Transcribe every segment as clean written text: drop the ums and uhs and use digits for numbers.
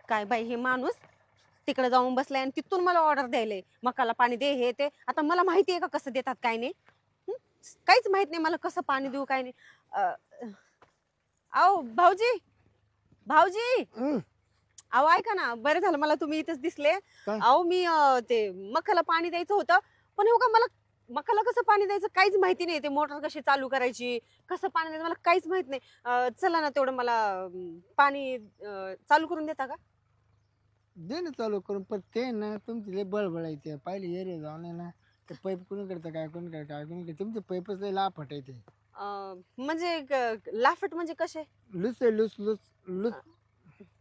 काय बाई हे माणूस तिकडे जाऊन बसलाय आणि तिथून मला ऑर्डर द्यायले मकाला पाणी दे हे ते. आता मला माहिती आहे का कसं देतात काय नाही. हं? काहीच माहित नाही मला कसं पाणी देऊ काय नाही. आओ भाऊजी, भाऊजी, हं, अहो ऐका ना, बरं झालं मला तुम्ही इथेच दिसले. काय अहो मी ते मकाला पाणी द्यायचं होतं, पण हो का मला मकाला कसं पाणी द्यायचं काहीच माहिती नाही. ते मोटर कशी चालू करायची, कसं पाणी द्यायचं मला काहीच माहित नाही. चला ना तेवढं मला पाणी चालू करून देता का? दे ना चालू करून. पण ते ना तुमची लय बळबळ आहे ते पाहिली एरिया जाऊन आहे ना. ते पाईप कोणी करतं काय कोणी करतं काय कोणी करतं तुमचे पाईपच लय लाफट आहे ते. म्हणजे लाफट म्हणजे कसे? लुस आहे लुस लुस लुस.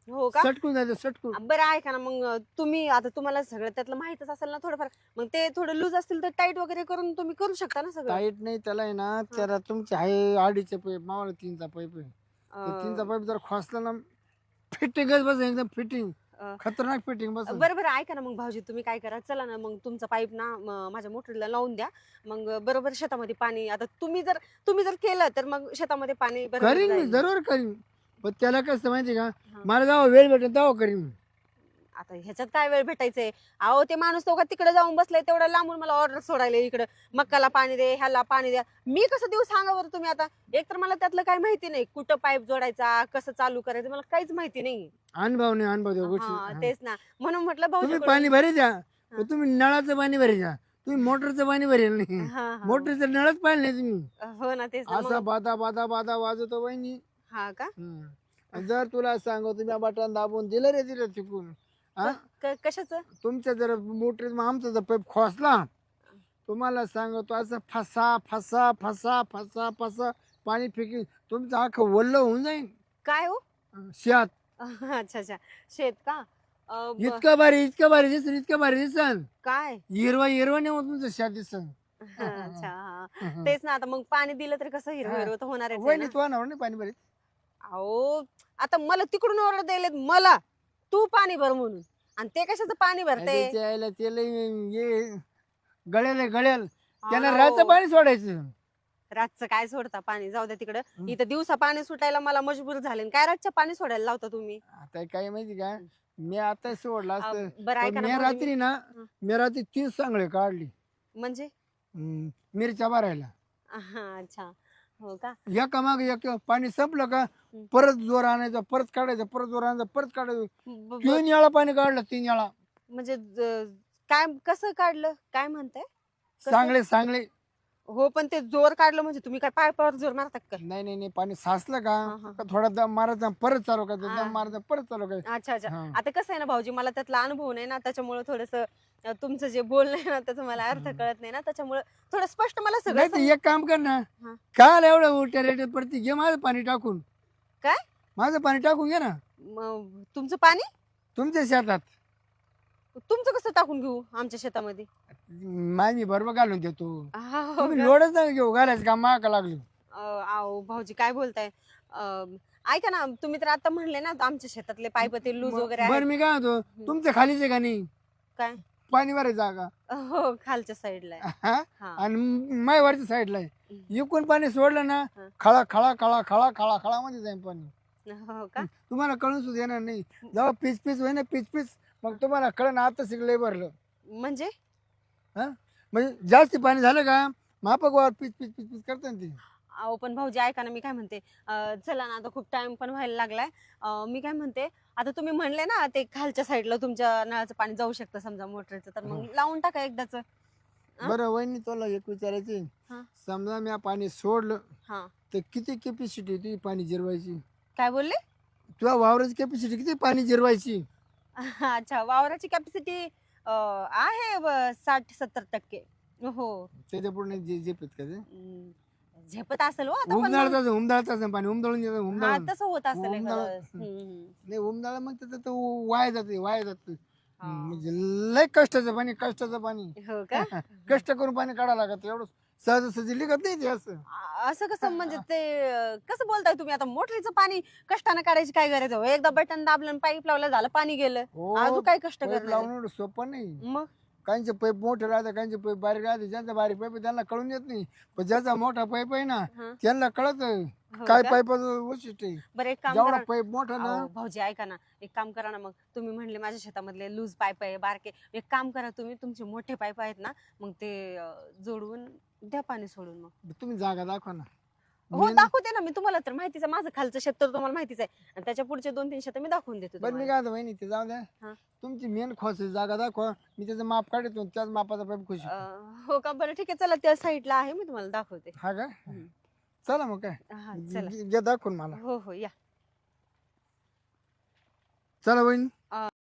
हो का? सटकून जायचं सटकून. बरं ऐका ना मग तुम्ही आता तुम्हाला सगळं त्यातलं माहितच असेल ना थोडंफार. मग ते थोडं लूज असतील तर टाईट वगैरे करून तुम्ही करू शकता ना सगळं. टाईट नाही त्याला आहे ना त्याला तुमचे आहे अडीचचे पाईप मावाला 3चा पाईप आहे. ते 3चा अं, पाईप जर खोसला ना फिटिंगच बस एकदम फिटिंग. अं, खतरनाक फिटिंग बस. बरं बरं ऐका ना मग भाऊजी तुम्ही काय करा चला ना मग तुमचा पाईप ना माझ्या मोटरीला लावून द्या. मग बरोबर शेतामध्ये पाणी आता तुम्ही जर केलं तर मग शेतामध्ये पाणी बरोबर करीन मी जाईल. जरूर करीन. पण त्याला कसं माहिती का हा. मला जेव्हा वेळ भेटेल तेव्हा करीन मी. आता ह्याच्यात काय वेळ भेटायचंय. अहो ते माणूस तो का तिकडे जाऊन बसलाय तेवढं लांबून मला ऑर्डर सोडायला इकडं. मक्काला पाणी दे ह्याला पाणी द्या. मी कसं देऊ सांगा बरं तुम्ही आता. एक तर मला त्यातलं काही माहिती नाही कुठं पाईप जोडायचा कसं चालू करायचं मला काहीच माहिती नाही. अनुभव नाही अनुभव त्या गोष्टी. हा हा. तेच ना म्हणून म्हटलं तुम्ही भाऊजीकडून. पाणी भरी द्या पण तुम्ही नळाचं पाणी भरी द्या. तुम्ही मोटरचं पाणी भरेल नाही. हा हा मोटरचं नळच पाहिलं नाही तुम्ही. हो ना तेच ना असा मग. बादा बादा बादा वाजवतो बहिणी. हा का? आणि जर तुला सांगू तुम्ही बटन दाबून दिलं रे दिलं चुकून. हा कशाचं? तुमच्या जर मोटर आमचा जर पाईप खोसला तुम्हाला सांगतो असं फसा फसा फसा फसा फसा पाणी फेकी तुमचं अख्खं वल्ल होऊन जाईल. काय हो? शेत अच्छा अच्छा शेत का? इतकं भारी दिसन इतकं भारी दिसन. काय? हिरवा हिरवा नाही होत तुमचं शेत दिसन. अच्छा हा तेच ना आता मग पाणी दिलं तर कसं हिरवं हिरवं तर होणारच आहे वहिनी ना. तू आणणार नाही पाणी भरीत. अहो आता मला तिकडून ऑर्डर द्यायला मला तू पाणी भर म्हणून आणि ते कशाचं पाणी भरते. त्याच्या आईला ते लय ये गळेल आहे, गळेल. त्याला अहो, रातचं पाणी सोडायचं. रातचं काय सोडता पाणी जाऊ द्या तिकडं. इथं दिवसा पाणी सुटायला मला मजबूर झाले आणि काय रातचं पाणी सोडायला लावता तुम्ही. आता काय माहिती का मी आता सोडलं असतं. बरं ऐका पण ना मी भाऊजी, रात्री ना हं. मी रात्री 3 चांगले काढली. म्हणजे मिरच्या भरायला हा अच्छा हो का? एका माग एक पाणी संपलं का हं. परत जोर आणायचा परत काढायचं परत जोर आणायचं परत काढायचं. ब- ब- 3 वेळा पाणी काढलं 3 वेळा. म्हणजे काय कसं काढलं काय म्हणताय? कसं? चांगले चांगले. हो पण ते जोर काढलं म्हणजे तुम्ही काय पायपावर जोर मारतात का? नाही नाही नाही पाणी साचलं का हा, हा. का थोडा दम मारायचा परत चालू करायचं हा. दम मारायचा परत चालू करायचं. अच्छा अच्छा हा. आता कसं आहे ना भाऊजी मला त्यातला अनुभव नाही ना त्याच्यामुळे थोडस तुमचं जे बोलणं आहे ना त्याचा मला अर्थ कळत नाही ना त्याच्यामुळे थोडं स्पष्ट मला सगळं नाही तर एक काम कर ना हा. काल एवढं उलट्या रेट पडती घे माझं पाणी टाकून. काय? माझं पाणी टाकून घे ना तुमचं पाणी तुमच्या शेतात. तुमचं कसं टाकून घेऊ आमच्या शेतामध्ये? माझी बरोबर घालून देतो. हा, हो तुम्ही का? लोडच नाही घेऊ घालायचं का माका लागलो. अहो भाऊजी काय बोलताय? ऐका ना तुम्ही तर आता म्हणले ना आमच्या शेतातले पाईप ते लूज वगैरे बरं आहेत. मी काय म्हणतो तुमच्या खालीच आहे का नाही काय? पाणी भरायचं जागा. हो खालच्या साईडला आहे. हा? हा. आणि मायवरच्या साईडला आहे. इकून पाणी सोडलं ना हा. खळा खळा खळा खळा खळा खळा मध्ये जाईल पाणी. हो का? तुम्हाला कळून सुद्धा येणार नाही जेव्हा पीच पीच होईल ना पीच पीच मग तुम्हाला कळण आता शिकलंय भरलं. म्हणजे हा म्हणजे जास्त पाणी झालं का मापक वर पीच पीच पीच पीच करतात ना ते. अहो पण भाऊजी ऐका ना मी काय म्हणते. चला ना आता खूप टाइम पण व्हायला लागलाय. मी काय म्हणते आता तुम्ही म्हणले ना ते खालच्या साईडला तुमच्या नळाचं पाणी जाऊ शकतं समजा मोटरचं तर मग लावून टाका एकदाच. हा? बरं वहिनी तुला एक विचारायचे हा. समजा मी पाणी सोडलं हा तर किती कॅपॅसिटी होती पाणी जिरवायची. काय बोलले? तुला वावराची कॅपॅसिटी किती पाणी जिरवायची. अच्छा वावराची कॅपॅसिटी आहे 60-70%. हो त्याच्या पुढे झेपत का ते झेपत असेल हो आता पण मग- उमदाळताच उमदाळताच पाणी उमदळून येतं हा उमदाळून. तसं होत असेल उमदाळ- एखादं. हम्म. नाही उमदाळ मग त्याचं तो वाया जाते वाया जात. हा. म्हणजे लय कष्टाचं पाणी कष्टाचं पाणी. हो का? कष्ट करून पाणी काढावं लागत एवढं सहजासहजी लिखत नाही ते असं. असं कसं म्हणजे ते कसं बोलताय तुम्ही आता मोटरीचं पाणी कष्टाने काढायची काय गरज आहे हो? एकदा बटन दाबलं पाईप लावलं झालं पाणी गेलं. हो अजून काय कष्ट पाईप करणार लावून एवढं सोपं नाही. मग काहींचे पाईप मोठे राहते काहींचे पाईप बारीक राहते ज्यांचा बारीक पाईप त्यांना कळून येत नाही पण ज्याचा मोठा पाईप आहे ना हा. त्यांना कळत हो काय का? पाईपाचं वैशिष्ट्य आहे? बरं एक काम जेवढा करा पाईप मोठा ना अहो, भाऊजी ऐका ना, एक काम करा ना, मग तुम्ही म्हणले माझ्या शेतामधले लूज पाईप आहे बारके, एक काम करा तुम्ही तुमचे मोठे पाईप आहेत ना, मग ते जोडवून द्या पाणी सोडून मग. तुम्ही जागा दाखवा ना. हो मी ना दाखवते ना, मी तुम्हाला तर माहितीच आहे, माझं खालचं शेत तर तुम्हाला माहितीच आहे, आणि त्याच्या पुढचे 2-3 शेत मी दाखवून देते बरं मी तुम्हाला. काय म्हणतो वहिनी ते जाऊ द्या. हा. तुमची मेन खोसाची जागा दाखवा, मी त्याचं माप काढतो त्याच मापाचा पाईप खुशी. हो का? बरं ठीक आहे, चला त्या साईडला आहे, मी तुम्हाला दाखवते. हा का? हम्म. चला मग काय हा चला. जे दाखवून मला. हो हो या. चला वहिनी.